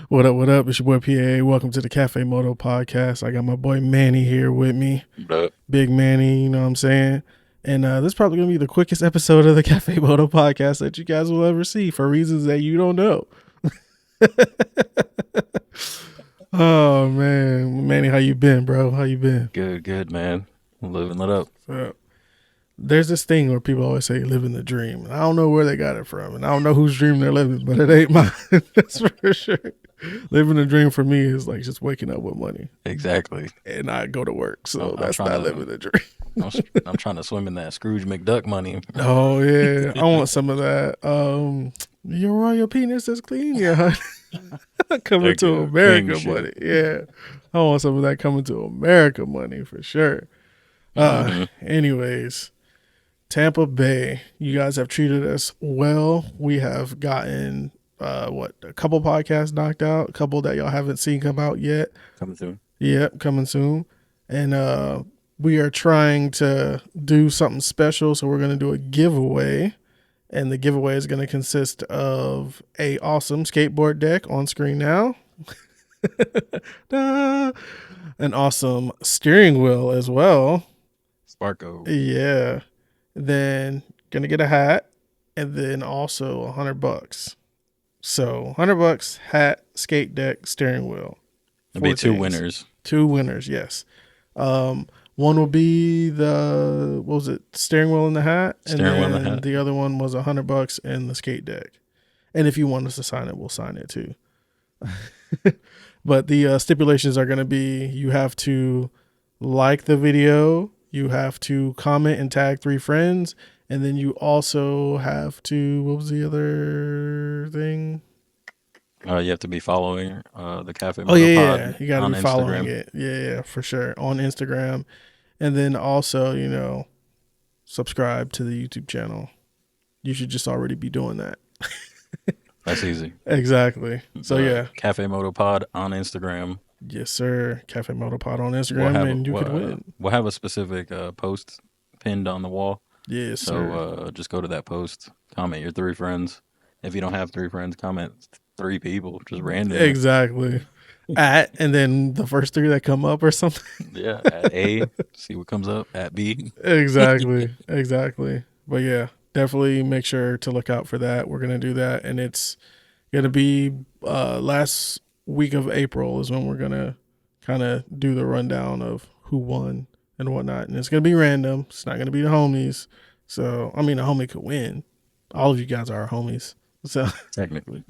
What up? What up? It's your boy PA. Welcome to the Cafe Moto podcast. I got my boy Manny here with me. But Big Manny, you know what I'm saying? And this is probably going to be the quickest episode of the Cafe Moto podcast that you guys will ever see for reasons that you don't know. Oh, man. Manny, how you been, bro? How you been? good, man. Living it up. There's this thing where people always say living the dream. And I don't know where they got it from. And I don't know whose dream they're living, but it ain't mine. That's for sure. Living the dream for me is like just waking up with money. Exactly. And I go to work. So I'm that's trying not to- living the dream. I'm trying to swim in that Scrooge McDuck money. Oh, yeah. I want some of that. Your royal penis is clean. Yeah. Coming to Like, America king money. shit. Yeah. I want some of that coming to America money for sure. Anyways, Tampa Bay, you guys have treated us well. We have gotten a couple podcasts knocked out, a couple that y'all haven't seen come out yet. Coming through. Yep, coming soon. And we are trying to do something special, so we're going to do a giveaway. And the giveaway is going to consist of a awesome skateboard deck on screen now. An awesome steering wheel as well. Sparco. Yeah. Then gonna get a hat, and then also $100. So $100, hat, skate deck, steering wheel. There'll be Four two things. winners. Two winners, yes. One will be the steering wheel and the hat, Steering wheel and the then hat. the other one was $100 and the skate deck. And if you want us to sign it, we'll sign it too. But the stipulations are going to be: you have to like the video, you have to comment and tag 3 friends, and then you also have to, what was the other thing? You have to be following the Cafe Oh Moto yeah, pod you got to on be following Instagram. it. Yeah, for sure, on Instagram. And then also, subscribe to the YouTube channel. You should just already be doing that. That's easy. Exactly. So yeah, Cafe Moto pod on Instagram. yes sir. Cafe Moto Pod on Instagram, and you could win. We'll have a specific post pinned on the wall. Yes sir. So just go to that post, comment your 3 friends. If you don't have 3 friends, comment 3 people, just random. Exactly. And then the first 3 that come up or something. Yeah, at A, see what comes up. At B. Exactly. But yeah, definitely make sure to look out for that. We're gonna do that, and it's gonna be last week of April is when we're gonna kind of do the rundown of who won and whatnot. And it's gonna be random. It's not gonna be the homies. So I mean, a homie could win. All of you guys are our homies. So Technically.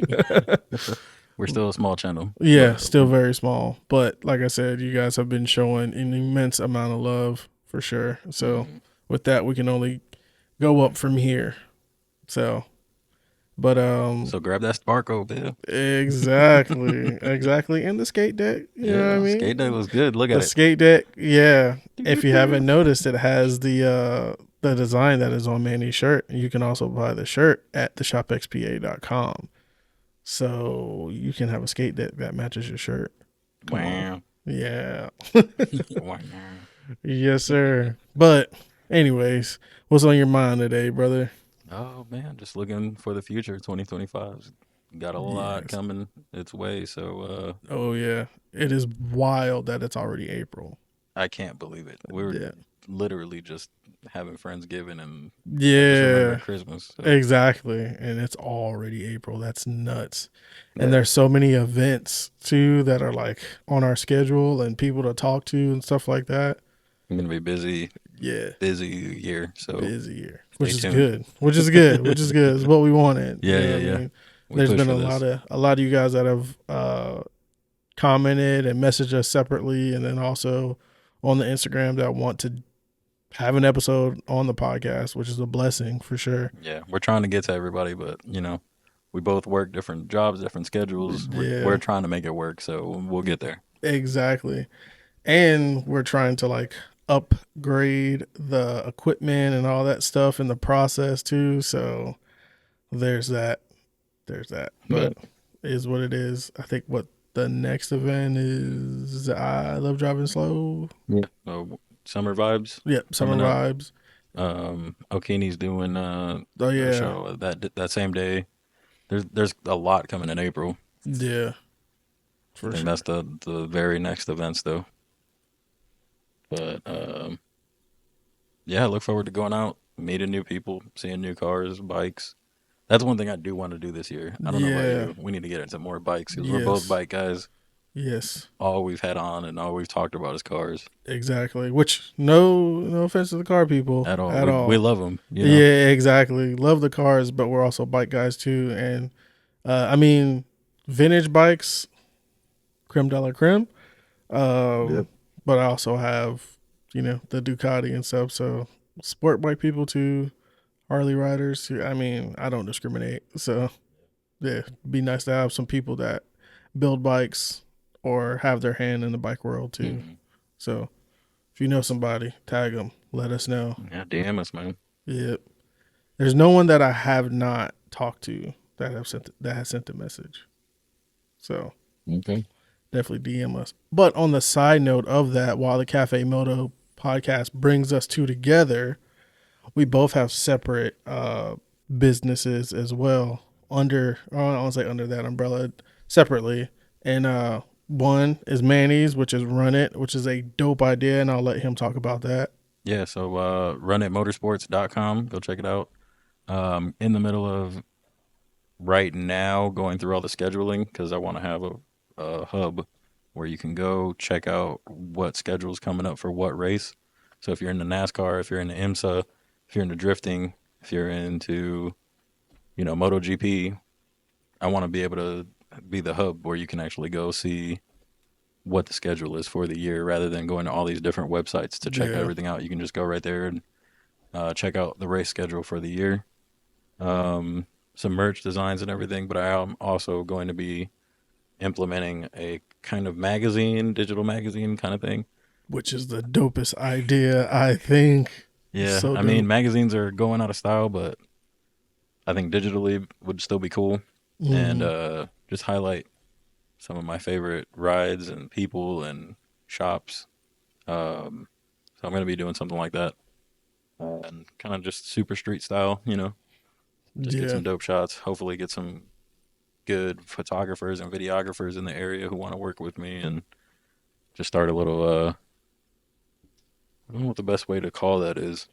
We're still a small channel. yeah, But still very small. But like I said, you guys have been showing an immense amount of love for sure. So with that, we can only go up from here. So, but So grab that Sparco, man. exactly. And the skate deck, you know what I mean? Skate deck was good. Look at The it. skate deck, yeah. If you haven't noticed, it has the design that is on Manny's shirt. And you can also buy the shirt at theshopxpa.com. So you can have a skate deck that matches your shirt. Come on. Wow. Yeah. Wow. Yes, sir. But anyways, what's on your mind today, brother? Oh man, just looking for the future. 2025 got a lot Yes. coming its way. So Oh yeah. It is wild that it's already April. I can't believe it. We're Yeah. literally just having Friendsgiving and I just Yeah. remember Christmas. So, Exactly. And it's already April. That's nuts. And yeah. there's so many events too that are like on our schedule and people to talk to and stuff like that. I'm gonna be busy Yeah. year. So Busy year. Which is tuned. good. Which is good. It's what we wanted. Yeah, You know yeah, what I yeah. mean? we There's push been for a this. lot of you guys that have commented and messaged us separately, and then also on the Instagram that want to have an episode on the podcast, which is a blessing for sure. Yeah, we're trying to get to everybody, but we both work different jobs, different schedules. Yeah. We're trying to make it work, so we'll get there. Exactly. And we're trying to like upgrade the equipment and all that stuff in the process too. So there's that. But is what it is. I think what the next event is I Love Driving Slow. Yeah. Summer vibes. Yep, Summer Coming up. Vibes. Okini's doing Oh a yeah. show that same day. There's a lot coming in April. Yeah, I for think sure. that's the very next events though. But yeah, I look forward to going out, meeting new people, seeing new cars, bikes. That's one thing I do want to do this year. I don't know about Yeah. you. We need to get into more bikes because we're both Yes. bike guys. Yes. All we've had on and all we've talked about is cars Exactly. Which no offense to the car people at all. at We all. love them, you know. Yeah, exactly. Love the cars, but we're also bike guys too. And I mean, vintage bikes, creme de la creme. Um, Yep. but I also have, the Ducati and stuff. So sport bike people too, Harley riders. I mean, I don't discriminate. So yeah, it'd be nice to have some people that build bikes or have their hand in the bike world too. Hmm. So if you know somebody, tag them. Let us know. Yeah, DM us, man. Yeah, there's no one that I have not talked to that has sent a message. So Okay. definitely DM us. But on the side note of that, while the Cafe Moto podcast brings us two together, we both have separate businesses as well I don't want to say under that umbrella, separately. And one is Manny's, which is Run It, which is a dope idea, and I'll let him talk about that. Yeah, so runitmotorsports.com. Go check it out. In the middle of right now going through all the scheduling because I want to have a hub where you can go check out what schedule's coming up for what race. So if you're into NASCAR, if you're into IMSA, if you're into drifting, if you're into, MotoGP, I want to be able to be the hub where you can actually go see what the schedule is for the year rather than going to all these different websites to check Yeah, everything out. You can just go right there and check out the race schedule for the year. Some merch designs and everything, but I am also going to be implementing a kind of magazine, digital magazine kind of thing. which is the dopest idea, I think. Yeah, So I mean, dope. magazines are going out of style, but I think digitally would still be cool and Hmm. just highlight some of my favorite rides and people and shops. So I'm going to be doing something like that and kind of just super street style, just get Yeah, some dope shots, hopefully get some good photographers and videographers in the area who want to work with me and just start a little I don't know what the best way to call that is.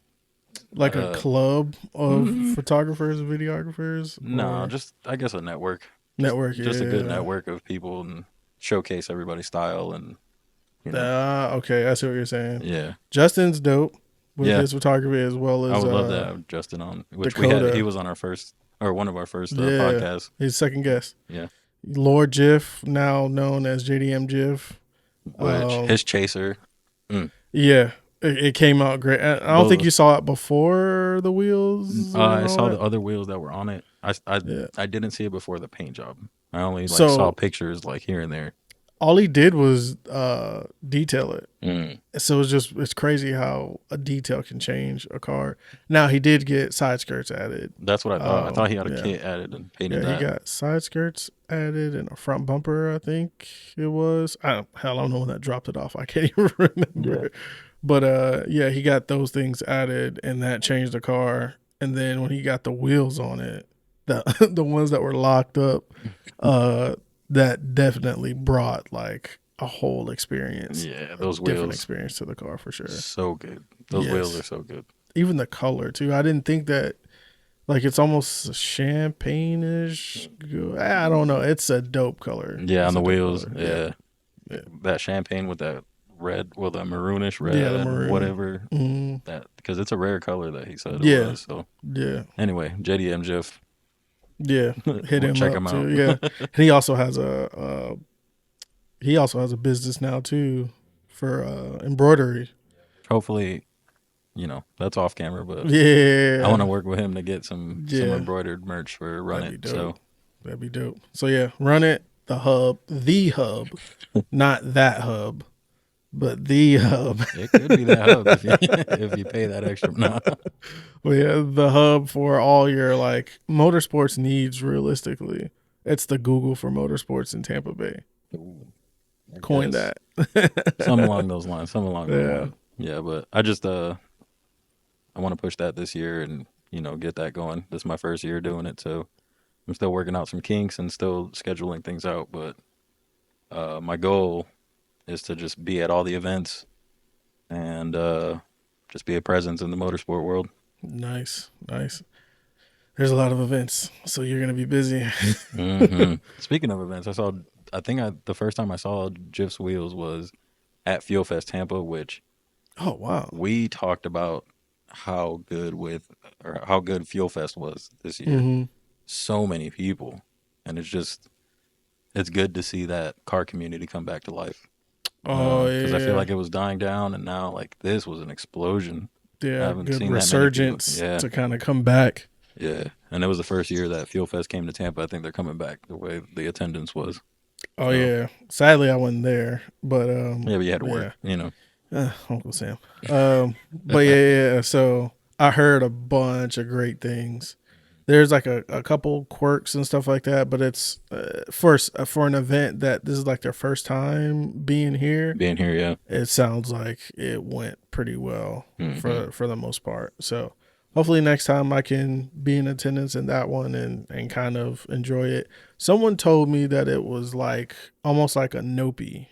like a Uh club of mm, photographers and videographers no, or just I guess a network. Just network. just a good Yeah. network of people and showcase everybody's style and you know. Okay, I see what you're saying. Yeah. Justin's dope with Yeah. his photography as well I as would love to have Justin on, which he Dakota. was on our first or one of our first Yeah, podcasts. he's second guest. Yeah. Lord Jiff, now known as JDM Jiff. Which his chaser, mm, Yeah, it came out great. I don't think both you saw it before the wheels and I all saw that. the other wheels that were on it. Yeah. I didn't see it before the paint job. I only like saw So pictures like here and there. all he did was detail it. Mm. So it's crazy how a detail can change a car. Now he did get side skirts added. That's what I thought. I thought he had a Yeah, kit added and painted yeah, he that. got side skirts added and a front bumper. I think it was. I don't know when that dropped it off. I can't even Yeah. remember. But yeah, he got those things added, and that changed the car. And then when he got the wheels on it, the the ones that were locked up, uh, that definitely brought like a whole experience, Yeah, a those different wheels experience to the car for sure. so good. Those wheels are Yes, so good. even the color too. I didn't think that like it's almost champagne-ish. I don't know. It's a dope color. Yeah, on It's a the dope wheels. color. Yeah, Yeah, yeah, that champagne with that red, well, the maroonish yeah. The red, maroon. whatever Mm, that because it's a rare color that he said it yeah, was. So yeah, anyway, JDM Jiff, yeah. Hit him check up him too. out. Yeah, and he also has a business now too for embroidery. Hopefully, that's off camera, but I want to Yeah, work with him to get some yeah. embroidered merch for Run That'd It. be dope. So That'd be dope. So yeah, run it. The hub, not that hub, but the hub. it could be that hub if you if you pay that extra. No. Well, yeah, the hub for all your like motorsports needs. Realistically, it's the Google for motorsports in Tampa Bay. Ooh, I Coin guess that. some along those lines. Some along those Yeah, lines. Yeah, but I just I want to push that this year and get that going. This is my first year doing it, so I'm still working out some kinks and still scheduling things out. But my goal is to just be at all the events and just be a presence in the motorsport world. Nice, nice. There's a lot of events, so you're gonna be busy. Speaking of events, the first time I saw Jif's wheels was at Fuel Fest Tampa, which Oh wow. we talked about how good with or how good Fuel Fest was this year. Mm-hmm. So many people, and it's good to see that car community come back to life. Oh Because I feel yeah, like it was dying down, and now like this was an explosion. I yeah. haven't Good seen that many people. resurgence Yeah, to kind of come back. yeah, and it was the first year that Fuel Fest came to Tampa. I think they're coming back the way the attendance was. Oh So yeah. Sadly, I wasn't there, but yeah, but you had to work, yeah. you know. Uncle Sam. But yeah. So I heard a bunch of great things. There's like a couple quirks and stuff like that, but it's first for an event that this is like their first time being here. Being here, yeah. It sounds like it went pretty well Hmm. for the most part. So hopefully next time I can be in attendance in that one and kind of enjoy it. Someone told me that it was like almost like a Nopi.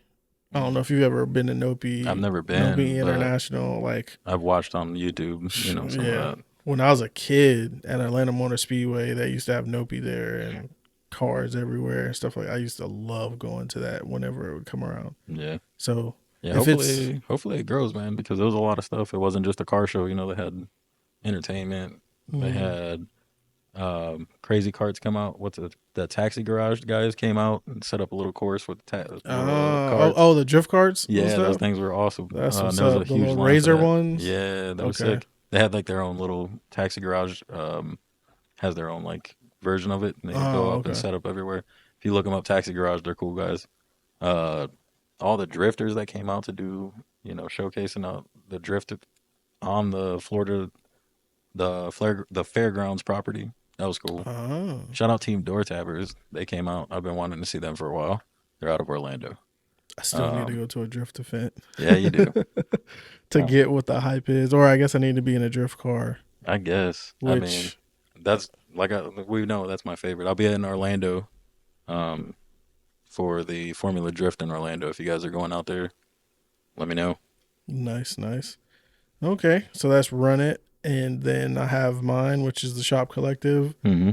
I don't know if you've ever been to I've Nopi never Nopi been, but International. Like I've watched on YouTube, some yeah, of that. when I was a kid at Atlanta Motor Speedway, they used to have Nopi there and cars everywhere and stuff like. I used to love going to that whenever it would come around. Yeah. So Yeah, if it's hopefully it grows, man, because there was a lot of stuff. It wasn't just a car show, they had entertainment. They mm, had crazy carts come out. The taxi garage guys came out and set up a little course with carts. oh, the drift carts and Yeah, those stuff. things were awesome. That's what's There was a up. The huge little line for razor that. ones. Yeah, that was Okay. sick. They had like their own little taxi garage. Has their own like version of it, and they go Oh, up and okay. set up everywhere. If you look them up, taxi garage, they're cool guys. Uh, all the drifters that came out to do, showcasing the drift on the Florida, the fairgrounds property. That was cool. Oh, Shout out Team Door Tappers. They came out. I've been wanting to see them for a while. They're out of Orlando. I still need to Um, go to a drift event yeah, you do. to Uh, get what the hype is, or I guess I need to be in a drift car. I guess. I mean, Which that's we know that's my favorite. I'll be in Orlando um, for the Formula Drift in Orlando. If you guys are going out there, let me know. nice, nice. Okay, so that's Run It, and then I have mine, which is the Shop Collective. Hmm.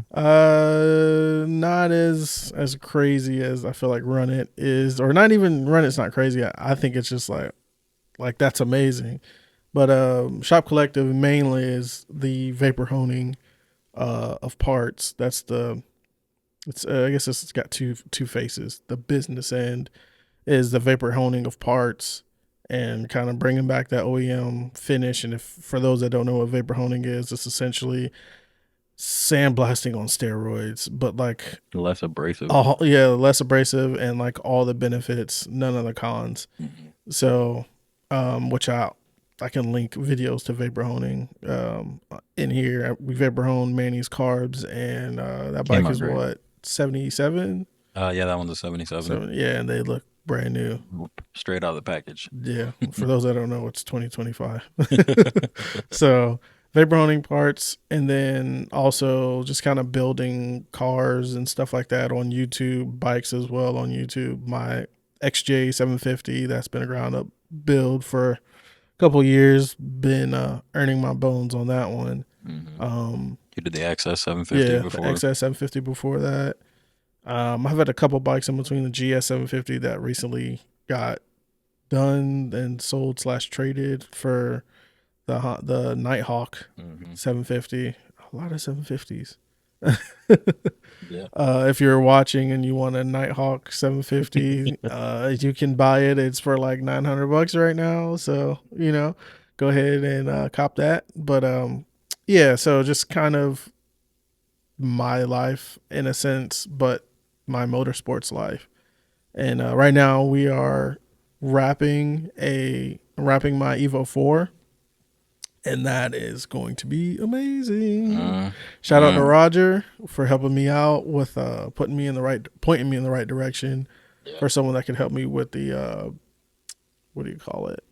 Not as crazy as I feel like Run It is, or not even Run It's not crazy. I think it's just like that's amazing. But Shop Collective mainly is the vapor honing of parts. That's the it's I guess it's got two faces. The business end is the vapor honing of parts and kind of bringing back that OEM finish. And if for those that don't know what vapor honing is, it's essentially sandblasting on steroids, but like Less abrasive. all yeah, less abrasive and like all the benefits, none of the cons. Hmm. So, which I can link videos to vapor honing in here. We vapor hone Manny's carbs, and that Came bike out is great. what 77. Yeah, that one's a 77, So yeah, and they look brand new. straight out of the package. Yeah, for those that don't know, it's 2025. So vapor honing parts, and then also just kind of building cars and stuff like that on YouTube, bikes as well on YouTube. My XJ 750, that's been a ground up build for a couple years. Been earning my bones on that one. Hmm. Um, You did the XS 750 yeah, the before. XS 750 before that. I've had a couple bikes in between the GS 750 that recently got done and sold slash traded for the Nighthawk Hmm. 750. A lot of 750s. Yeah. If you're watching and you want a Nighthawk 750, you can buy it. It's for like $900 right now. So go ahead and cop that. But yeah, so just kind of my life in a sense, but my motorsports life. And right now we are wrapping my Evo 4, and that is going to be amazing. Uh, Shout out to uh, Roger for helping me out with pointing me in the right direction yeah. for someone that could help me with the what do you call it?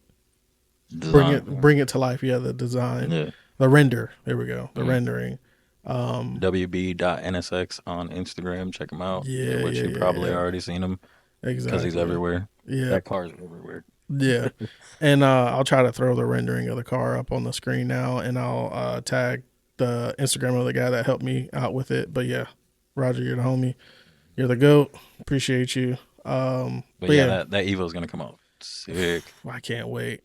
Design. Bring it to life. Yeah, the design, Yeah. the render. There we go. The Mm. rendering. WB.NSX on Instagram. Check him out. Yeah, Which yeah, you yeah, probably yeah. already seen him because he's Exactly. everywhere. Yeah, That car's everywhere. yeah. And I'll try to throw the rendering of the car up on the screen now, and I'll tag the Instagram of the guy that helped me out with it. But yeah, Roger, you're the homie. You're the goat. Appreciate you. But But yeah, yeah, that Evo is gonna come out sick. I can't wait.